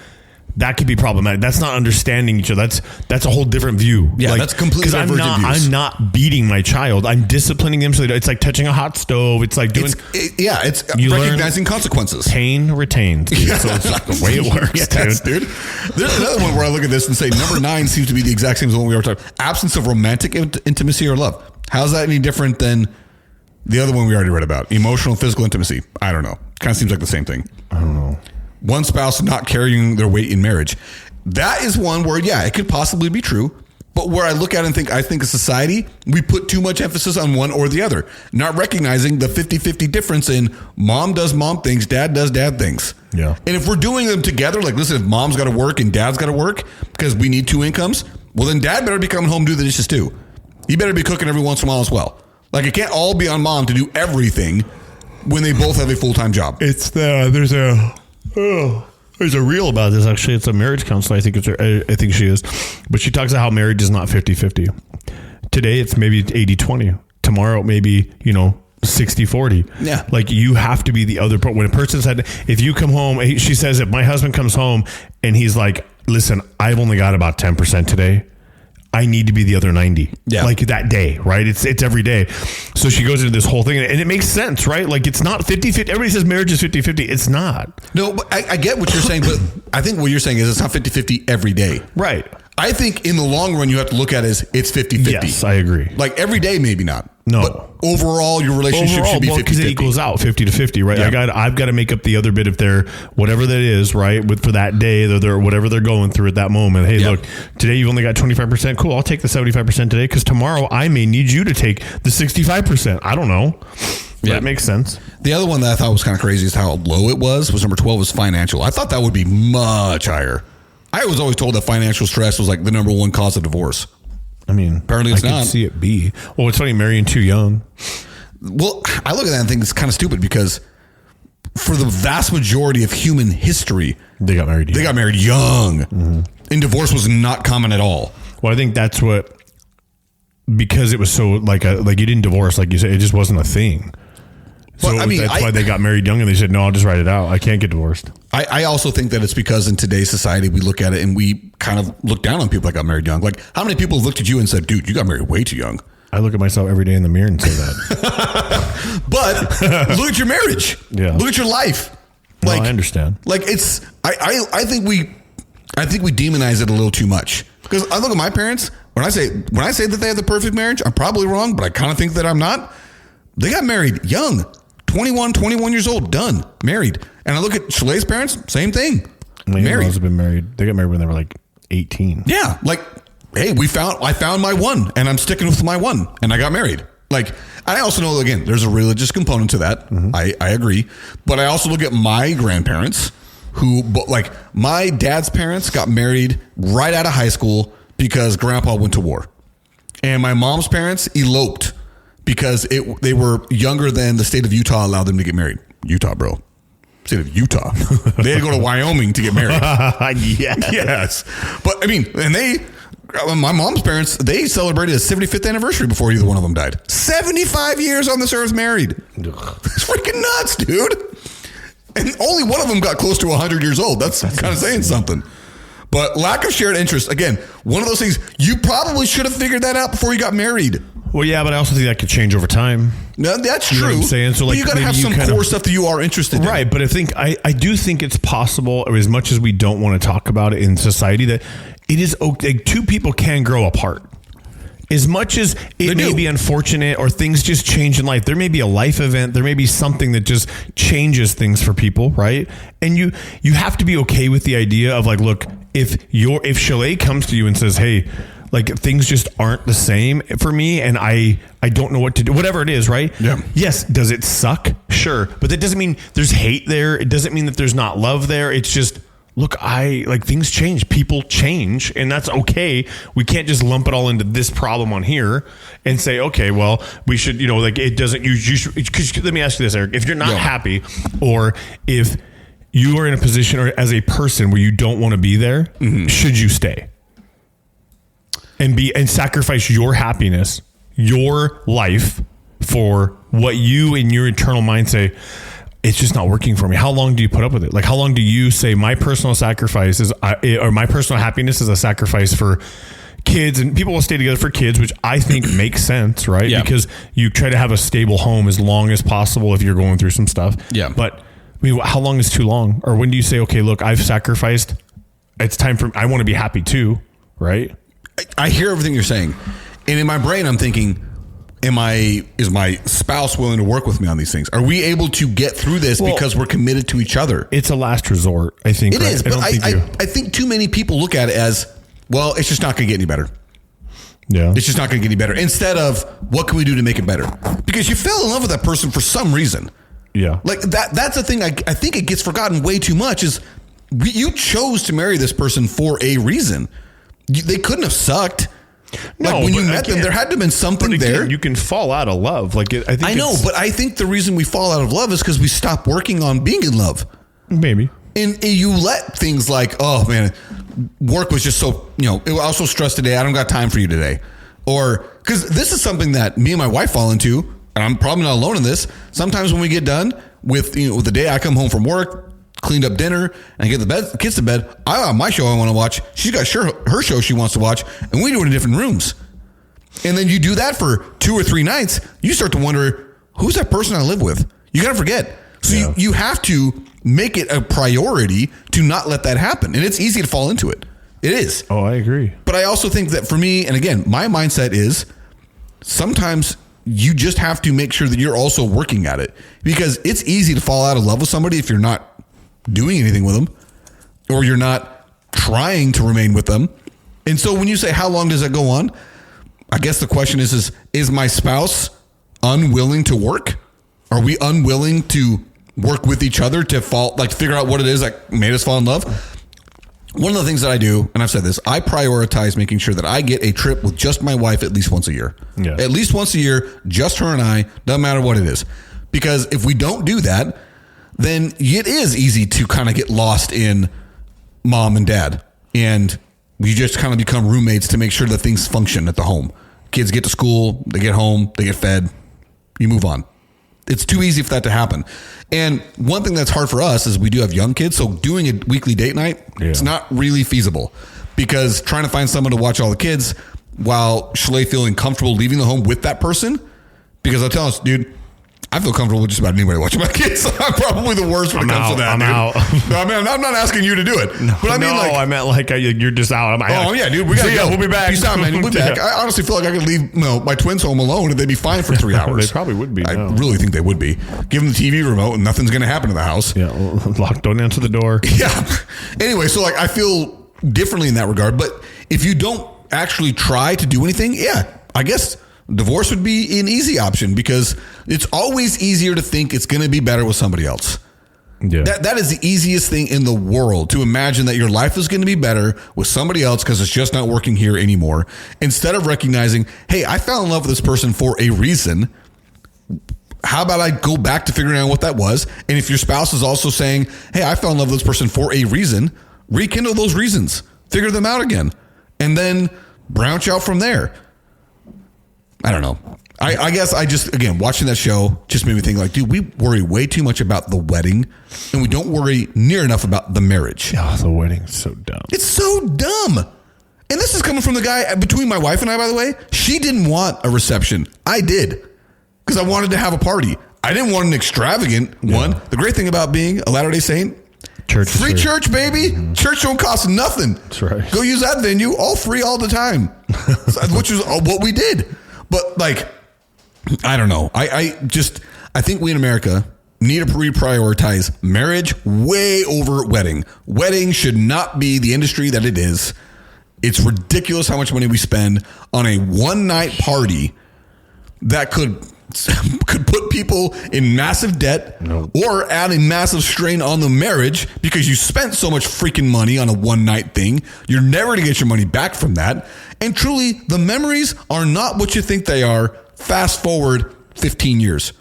that could be problematic. That's not understanding each other. That's a whole different view. Yeah, that's completely divergent views. I'm not beating my child. I'm disciplining them. So it's like touching a hot stove. It's like doing. It's recognizing consequences. Pain retains. Dude. So it's the way it works, yes, dude. There's another one where I look at this and say number 9 seems to be the exact same as the one we were talking about. Absence of romantic intimacy or love. How's that any different than the other one we already read about? Emotional, physical intimacy. I don't know. Kind of seems like the same thing. I don't know. One spouse not carrying their weight in marriage. That is one where, it could possibly be true. But where I look at it and think, I think as society, we put too much emphasis on one or the other, not recognizing the 50-50 difference in mom does mom things, dad does dad things. Yeah. And if we're doing them together, like, listen, if mom's got to work and dad's got to work because we need 2 incomes, well, then dad better be coming home to do the dishes too. He better be cooking every once in a while as well. Like, it can't all be on mom to do everything when they both have a full-time job. There's a reel about this, actually. It's a marriage counselor. I think she is. But she talks about how marriage is not 50-50. Today, it's maybe 80-20. Tomorrow, maybe, 60-40. Yeah. Like, you have to be the other part. When a person said, if you come home, she says, if my husband comes home and he's like, listen, I've only got about 10% today, I need to be the other 90. Yeah. Like that day, right? It's every day. So she goes into this whole thing, and it makes sense, right? Like, it's not 50-50. Everybody says marriage is 50-50. It's not. No, but I get what you're saying, but I think what you're saying is it's not 50-50 every day. Right. I think in the long run, you have to look at it as it's 50-50. Yes, I agree. Like, every day, maybe not. No. But overall, your relationship should be 50-50. Because it equals out 50-50, right? Yeah. I've got to make up the other bit if they're, whatever that is, right? For that day, whatever they're going through at that moment. Hey, look, today you've only got 25%. Cool, I'll take the 75% today, because tomorrow I may need you to take the 65%. I don't know. Yeah. That makes sense. The other one that I thought was kind of crazy is how low it was number 12 was financial. I thought that would be much higher. I was always told that financial stress was like the number 1 cause of divorce. I mean, apparently it's not. I can see it be. Well, it's funny, marrying too young. Well, I look at that and think it's kind of stupid, because for the vast majority of human history, they got married young. Mm-hmm. And divorce was not common at all. Well, I think that's because it was so like you didn't divorce, like you said, it just wasn't a thing. So that's why they got married young, and they said, no, I'll just write it out. I can't get divorced. I also think that it's because in today's society, we look at it and we kind of look down on people that got married young. Like, how many people have looked at you and said, dude, you got married way too young? I look at myself every day in the mirror and say that. But look at your marriage. Yeah. Look at your life. Like, I understand. Like, it's, I think we demonize it a little too much. Because I look at my parents, when I say that they have the perfect marriage, I'm probably wrong, but I kind of think that I'm not. They got married young. 21 years old, done, married. And I look at Shaleigh's parents, same thing. My in-laws have been married. They got married when they were like 18. Yeah. Like, hey, I found my one and I'm sticking with my one and I got married. Like, I also know, again, there's a religious component to that. Mm-hmm. I agree. But I also look at my grandparents who, like, my dad's parents got married right out of high school because grandpa went to war. And my mom's parents eloped because they were younger than the state of Utah allowed them to get married. Utah, bro. State of Utah. They had to go to Wyoming to get married. Yes. But, I mean, and my mom's parents, they celebrated a 75th anniversary before either one of them died. 75 years on this earth married. It's freaking nuts, dude. And only one of them got close to 100 years old. That's kind of saying something. But lack of shared interest, again, one of those things, you probably should have figured that out before you got married. Well, yeah, but I also think that could change over time. No, that's true. You know what I'm saying? So, like, but you got to have some core stuff that you are interested in. Right, but I do think it's possible, or as much as we don't want to talk about it in society, that it is okay. Two people can grow apart. As much as it may be unfortunate or things just change in life, there may be a life event, there may be something that just changes things for people, right? And you have to be okay with the idea of, like, look, if Shaleigh comes to you and says, hey, like, things just aren't the same for me and I don't know what to do, whatever it is, right? Yeah. Yes. Does it suck? Sure. But that doesn't mean there's hate there. It doesn't mean that there's not love there. It's just, look, things change. People change, and that's okay. We can't just lump it all into this problem on here and say, okay, well, we should, like, it doesn't, you should, cause let me ask you this, Eric. If you're not happy, or if you are in a position or as a person where you don't want to be there, should you stay? And sacrifice your happiness, your life, for what you in your internal mind say, it's just not working for me. How long do you put up with it? Like, how long do you say my personal sacrifice is, or my personal happiness is a sacrifice for kids, and people will stay together for kids, which I think makes sense, right? Yeah. Because you try to have a stable home as long as possible if you're going through some stuff. Yeah. But I mean, how long is too long? Or when do you say, okay, look, I've sacrificed. It's time for, I want to be happy too, right? I hear everything you're saying. And in my brain, I'm thinking, is my spouse willing to work with me on these things? Are we able to get through this because we're committed to each other? It's a last resort, I think. It is, but I think too many people look at it as, well, it's just not going to get any better. Yeah. It's just not going to get any better. Instead of, what can we do to make it better? Because you fell in love with that person for some reason. Yeah. Like, that's the thing I think it gets forgotten way too much is you chose to marry this person for a reason. They couldn't have sucked. No, like, when you met them, there had to have been something there. You can fall out of love. Like, I know, but I think the reason we fall out of love is because we stop working on being in love. Maybe. And you let things like, oh man, work was just so, I was so stressed today. I don't got time for you today. Or, because this is something that me and my wife fall into, and I'm probably not alone in this. Sometimes when we get done with the day I come home from work, cleaned up dinner, and I get the kids to bed, I got my show I want to watch. She's got her show she wants to watch, and we do it in different rooms. And then you do that for 2 or 3 nights, you start to wonder, who's that person I live with? You got to forget. So you have to make it a priority to not let that happen. And it's easy to fall into it. It is. Oh, I agree. But I also think that for me, and again, my mindset is sometimes you just have to make sure that you're also working at it, because it's easy to fall out of love with somebody if you're not doing anything with them, or you're not trying to remain with them. And so when you say, how long does that go on? I guess the question is my spouse unwilling to work? Are we unwilling to work with each other to figure out what it is that made us fall in love? One of the things that I do, and I've said this, I prioritize making sure that I get a trip with just my wife at least once a year. Yeah. At least once a year, just her and I, doesn't matter what it is. Because if we don't do that, then it is easy to kind of get lost in mom and dad. And we just kind of become roommates to make sure that things function at the home. Kids get to school, they get home, they get fed, you move on. It's too easy for that to happen. And one thing that's hard for us is we do have young kids. So doing a weekly date night, it's not really feasible, because trying to find someone to watch all the kids while Shaleigh feeling comfortable leaving the home with that person, because I'll tell us, dude, I feel comfortable with just about anybody watching my kids. So I'm probably the worst when it comes to that, I'm dude. out. No, I mean, I'm not asking you to do it. But I mean, I meant like you're just out. Yeah, dude. We gotta go. We'll be back. Peace out, man. We'll be back. I honestly feel like I could leave my twins home alone and they'd be fine for 3 hours. They probably would be. I really think they would be. Give them the TV remote and nothing's going to happen to the house. Yeah, don't answer the door. Yeah. Anyway, so like I feel differently in that regard. But if you don't actually try to do anything, I guess divorce would be an easy option because it's always easier to think it's going to be better with somebody else. Yeah. That is the easiest thing in the world, to imagine that your life is going to be better with somebody else because it's just not working here anymore. Instead of recognizing, hey, I fell in love with this person for a reason. How about I go back to figuring out what that was? And if your spouse is also saying, hey, I fell in love with this person for a reason, rekindle those reasons, figure them out again, and then branch out from there. I don't know. I guess I just, again, watching that show just made me think like, dude, we worry way too much about the wedding and we don't worry near enough about the marriage. Oh, the wedding's so dumb. It's so dumb. And this is coming from the guy between my wife and I, by the way. She didn't want a reception. I did. Because I wanted to have a party. I didn't want an extravagant one. The great thing about being a Latter-day Saint, free church, baby. Mm-hmm. Church don't cost nothing. That's right. Go use that venue, all free all the time, which is what we did. But like, I don't know. I think we in America need to reprioritize marriage way over wedding. Wedding should not be the industry that it is. It's ridiculous how much money we spend on a one-night party that could put people in massive debt or add a massive strain on the marriage because you spent so much freaking money on a one-night thing. You're never going to get your money back from that. And truly, the memories are not what you think they are. Fast forward 15 years,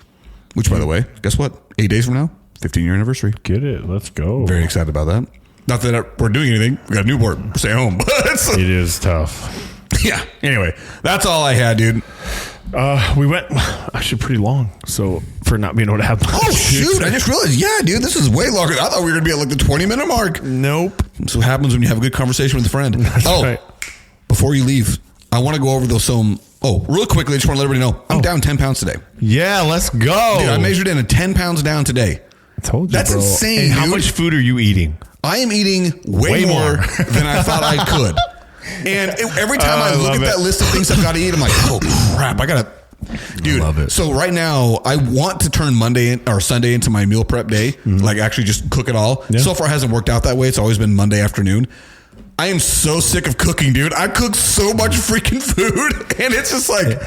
which, by the way, guess what? 8 days from now, 15-year anniversary. Get it. Let's go. Very excited about that. Not that we're doing anything. We got a newborn. Stay home. It is tough. Yeah. Anyway, that's all I had, dude. We went actually pretty long, so for not being able to have. Oh shoot! I just realized. Yeah, dude, this is way longer. I thought we were gonna be at like the 20-minute mark. Nope. That's what happens when you have a good conversation with a friend. Right. Before you leave, I want to go over those real quickly. I just want to let everybody know I'm down 10 pounds today. Yeah, let's go. Dude, I measured in at 10 pounds down today. I told you, that's bro. insane. And dude. how much food are you eating? I am eating way more than I thought I could. And every time I look at that list of things I've got to eat, I'm like, oh crap, I gotta. Dude, I love it. So right now, I want to turn Monday or Sunday into my meal prep day. Mm-hmm. Like actually just cook it all. Yeah. So far, it hasn't worked out that way. It's always been Monday afternoon. I am so sick of cooking, dude. I cook so much freaking food, and it's just like,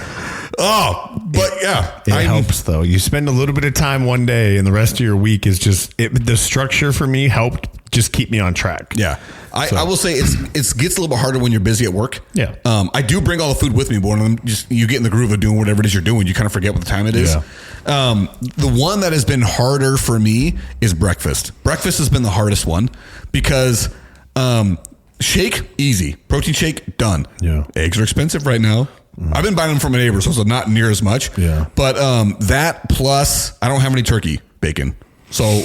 it helps though. You spend a little bit of time one day, and the rest of your week is just the structure for me helped just keep me on track. Yeah. I will say it gets a little bit harder when you're busy at work. Yeah. I do bring all the food with me, but when you get in the groove of doing whatever it is you're doing, you kind of forget what the time it is. Yeah. The one that has been harder for me is breakfast. Breakfast has been the hardest one because shake, easy. Protein shake, done. Yeah. Eggs are expensive right now. I've been buying them from a neighbor, so not near as much. Yeah. But that plus I don't have any turkey bacon.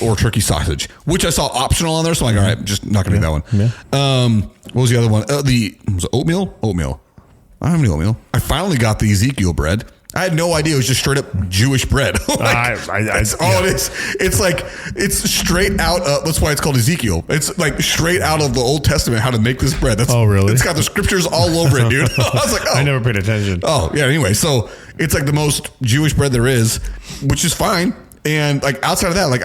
Or turkey sausage, which I saw optional on there. So I'm like, all right, just not going to do that one. Yeah. What was the other one? Was it oatmeal? Oatmeal. I don't have any oatmeal. I finally got the Ezekiel bread. I had no idea it was just straight up Jewish bread. That's all it is. It's like, it's straight out of, that's why it's called Ezekiel. It's like straight out of the Old Testament, how to make this bread. Really? It's got the scriptures all over it, dude. I was like, I never paid attention. Oh, yeah. Anyway, so it's like the most Jewish bread there is, which is fine. And like outside of that, like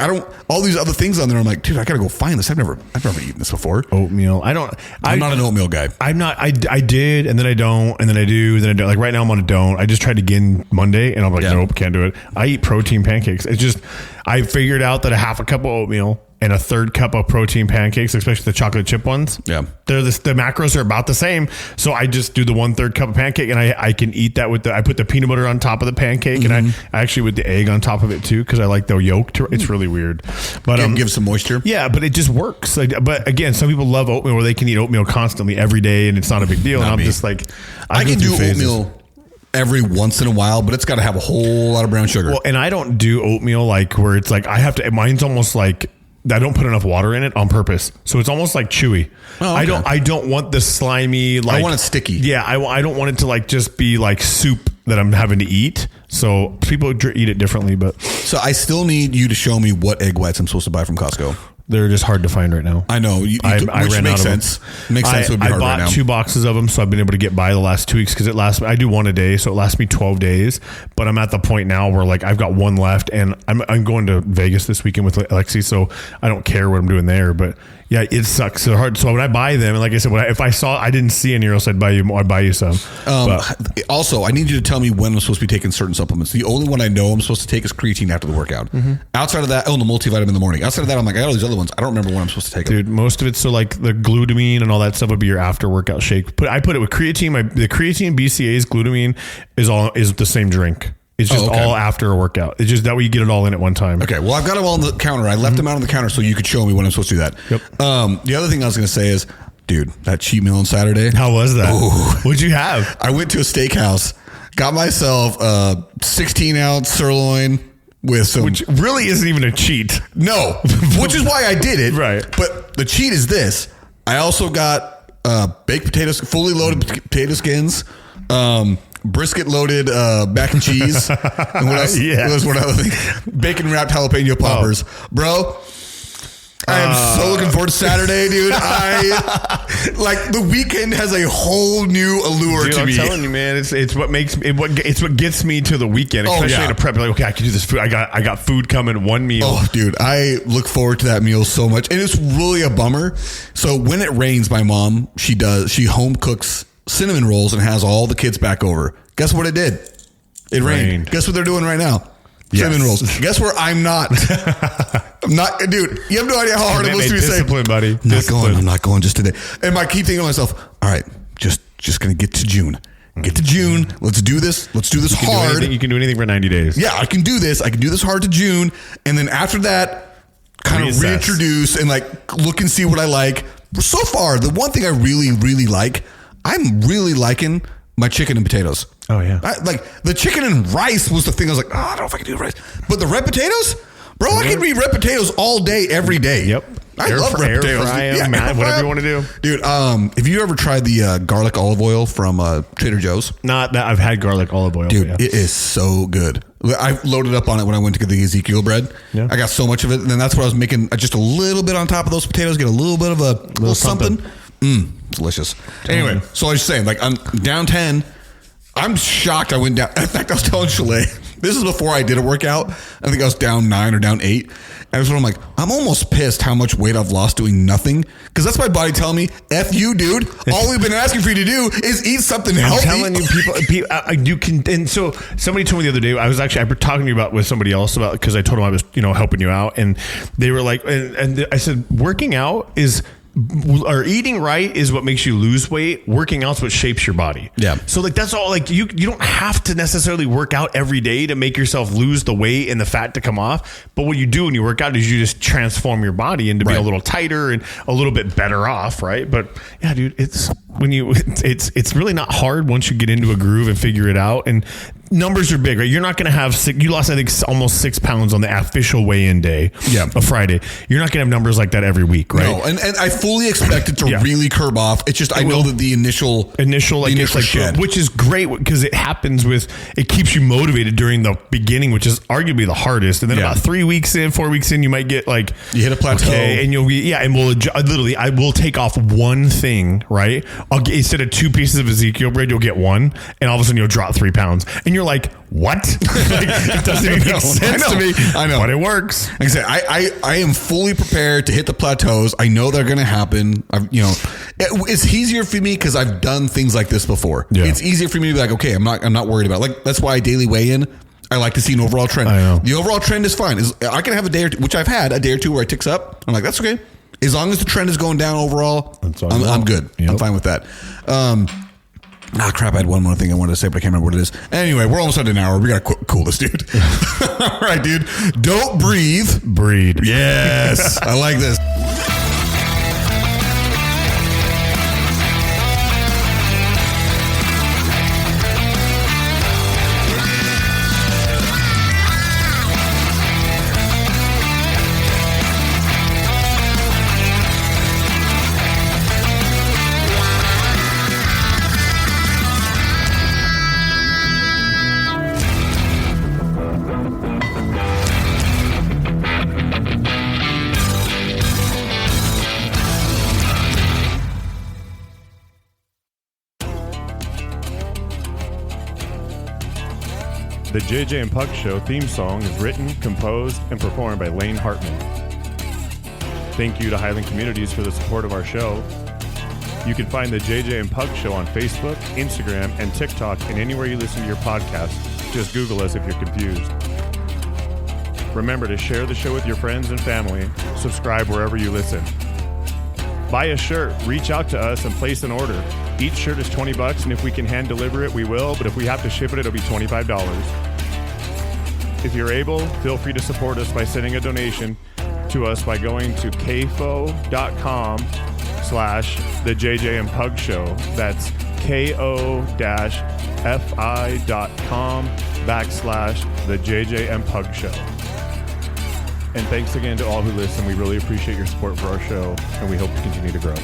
all these other things on there, I'm like, dude, I gotta go find this. I've never eaten this before. Oatmeal. I'm not an oatmeal guy. I'm not. I did, and then I don't, and then I do, then I don't. Like right now, I'm on a don't. I just tried to again Monday, and I'm like, nope, can't do it. I eat protein pancakes. It's just I figured out that a half a cup of oatmeal and a third cup of protein pancakes, especially the chocolate chip ones. Yeah. The macros are about the same. So I just do the 1/3 cup of pancake and I can eat that with I put the peanut butter on top of the pancake and I actually with the egg on top of it too. Cause I like the yolk. It's really weird, but give some moisture. Yeah, but it just works. But again, some people love oatmeal where they can eat oatmeal constantly every day and it's not a big deal. And I'm just like, I can do oatmeal every once in a while, but it's got to have a whole lot of brown sugar. Well, and I don't do oatmeal like where it's like, I have to, mine's almost like, I don't put enough water in it on purpose, so it's almost like chewy. Oh, okay. I don't want the slimy. Like, I want it sticky. Yeah, I don't want it to like just be like soup that I'm having to eat. So people eat it differently, but so I still need you to show me what egg whites I'm supposed to buy from Costco. They're just hard to find right now. I know. Which I ran makes out of sense. Makes sense. It would be hard right now. I bought 2 boxes of them, so I've been able to get by the last 2 weeks because it lasts. I do one a day, so it lasts me 12 days. But I'm at the point now where like I've got one left, and I'm going to Vegas this weekend with Alexi, so I don't care what I'm doing there. But yeah, it sucks so hard. So when I buy them, and like I said, if I didn't see any, or else I'd buy you some. Also, I need you to tell me when I'm supposed to be taking certain supplements. The only one I know I'm supposed to take is creatine after the workout. Outside of that, the multivitamin in the morning. Outside of that, I'm like, I got all these other ones. I don't remember when I'm supposed to take them. Dude, most of it's so like the glutamine and all that stuff would be your after workout shake. I put it with creatine. The creatine, BCAAs, glutamine is the same drink. It's just all after a workout. It's just that way you get it all in at one time. Okay. Well, I've got them all on the counter. I left them out on the counter so you could show me when I'm supposed to do that. Yep. The other thing I was going to say is, dude, that cheat meal on Saturday. How was that? Ooh. What'd you have? I went to a steakhouse, got myself a 16-ounce sirloin with some... Which really isn't even a cheat. No. Which is why I did it. Right. But the cheat is this. I also got baked potatoes, fully loaded potato skins, brisket loaded mac and cheese, and what else? Yes. What was one other thing? Bacon wrapped jalapeno poppers, bro. I am so looking forward to Saturday, dude. I like the weekend has a whole new allure to me. I'm telling you, man, it's what makes it's what gets me to the weekend, especially in a prep. Like, okay, I can do this food. I got food coming, one meal. Oh, dude, I look forward to that meal so much, and it's really a bummer. So when it rains, my mom she home cooks cinnamon rolls and has all the kids back over. Guess what it did? It rained. Guess what they're doing right now? Yes. Cinnamon rolls. Guess where I'm not? I'm not, dude. You have no idea how hard it was to be saying, discipline, buddy. I'm not going just today. And I keep thinking to myself, all right, just gonna get to June. Get to June. Let's do this. Let's do this hard. You can do anything for 90 days. Yeah, I can do this. I can do this hard to June, and then after that, kind of reintroduce and like look and see what I like. So far, the one thing I really, really like, I'm really liking my chicken and potatoes. Oh, yeah. Like the chicken and rice was the thing I was like, I don't know if I can do rice. But the red potatoes, bro, I can eat red potatoes all day, every day. Yep. I love red potatoes. Whatever you want to do. Dude, have you ever tried the garlic olive oil from Trader Joe's? Not that I've had garlic olive oil. Dude, it is so good. I loaded up on it when I went to get the Ezekiel bread. Yeah. I got so much of it. And then that's what I was making just a little bit on top of those potatoes, get a little bit of a little something. Delicious. Anyway, so I was saying, like, I'm down 10. I'm shocked I went down. In fact, I was telling Chalet, this is before I did a workout. I think I was down 9 or down 8. And so I'm like, I'm almost pissed how much weight I've lost doing nothing. Because that's my body telling me, F you, dude. All we've been asking for you to do is eat something healthy. I'm telling you, people you can. And so somebody told me the other day, I was talking to you about with somebody else about, because I told them I was, helping you out. And they were like, and I said, working out or eating right is what makes you lose weight. Working out's what shapes your body. Yeah. So like that's all. Like you don't have to necessarily work out every day to make yourself lose the weight and the fat to come off. But what you do when you work out is you just transform your body into be a little tighter and a little bit better off, right? But yeah, dude, it's really not hard once you get into a groove and figure it out. And numbers are big, right? You're not going to have you lost, I think, almost 6 pounds on the official weigh-in day of Friday. You're not going to have numbers like that every week, right? No, and I fully expect it to really curb off. It's just, I know that the initial shed, which is great because it happens it keeps you motivated during the beginning, which is arguably the hardest. And then about 4 weeks in, you might get like, you hit a plateau, and you'll be, and I will take off one thing, right? Instead of 2 pieces of Ezekiel bread, you'll get 1, and all of a sudden you'll drop 3 pounds. And you're like, what? It doesn't even make sense to me. I know. But it works. Like I said, I am fully prepared to hit the plateaus. I know they're going to happen. It's easier for me because I've done things like this before. Yeah. It's easier for me to be like, okay, I'm not worried about it. Like, that's why I daily weigh in. I like to see an overall trend. I know. The overall trend is fine. I can have a day or two, which I've had a day or two where it ticks up. I'm like, that's okay. As long as the trend is going down overall, I'm good. Yep. I'm fine with that. Crap, I had one more thing I wanted to say, but I can't remember what it is. Anyway, we're almost at an hour. We got to cool this, dude. All right, dude. Don't breathe. Breed. Yes. I like this. The JJ and Pug Show theme song is written, composed, and performed by Lane Hartman. Thank you to Highland Communities for the support of our show. You can find the JJ and Pug Show on Facebook, Instagram, and TikTok, and anywhere you listen to your podcast. Just Google us if you're confused. Remember to share the show with your friends and family. Subscribe wherever you listen. Buy a shirt, reach out to us, and place an order. Each shirt is $20, and if we can hand deliver it, we will, but if we have to ship it, it'll be $25. If you're able, feel free to support us by sending a donation to us by going to kfo.com/the JJ and Pug Show. That's ko-fi.com/the JJ and Pug Show. And thanks again to all who listen. We really appreciate your support for our show, and we hope to continue to grow.